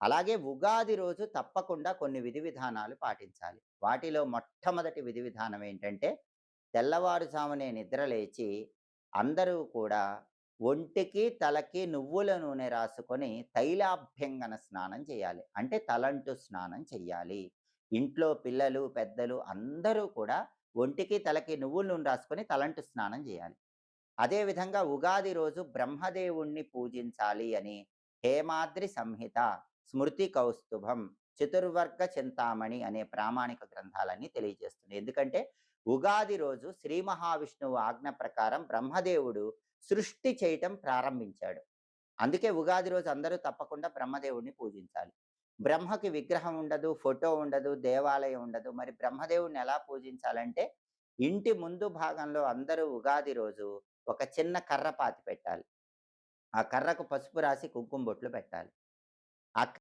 అలాగే ఉగాది రోజు తప్పకుండా కొన్ని విధి విధానాలు పాటించాలి. వాటిలో మొట్టమొదటి విధి విధానం ఏంటంటే, తెల్లవారుజామునే నిద్ర లేచి అందరూ కూడా ఒంటికి, తలకి నువ్వుల నూనె రాసుకొని తైలాభ్యంగన స్నానం చేయాలి. అంటే తలంటు స్నానం చెయ్యాలి. ఇంట్లో పిల్లలు, పెద్దలు అందరూ కూడా ఒంటికి, తలకి నువ్వుల నూనె రాసుకొని తలంటు స్నానం చేయాలి. అదే విధంగా ఉగాది రోజు బ్రహ్మదేవుణ్ణి పూజించాలి అని హేమాద్రి సంహిత, స్మృతి కౌస్తుభం, చతుర్వర్గ చింతామణి అనే ప్రామాణిక గ్రంథాలన్నీ తెలియజేస్తున్నాయి. ఎందుకంటే ఉగాది రోజు శ్రీ మహావిష్ణువు ఆజ్ఞ ప్రకారం బ్రహ్మదేవుడు సృష్టి చేయటం ప్రారంభించాడు. అందుకే ఉగాది రోజు అందరూ తప్పకుండా బ్రహ్మదేవుడిని పూజించాలి. బ్రహ్మకి విగ్రహం ఉండదు, ఫోటో ఉండదు, దేవాలయం ఉండదు. మరి బ్రహ్మదేవుడిని ఎలా పూజించాలంటే ఇంటి ముందు భాగంలో అందరూ ఉగాది రోజు ఒక చిన్న కర్ర పాతి పెట్టాలి. ఆ కర్రకు పసుపు రాసి కుంకుమ బొట్లు పెట్టాలి. ఆ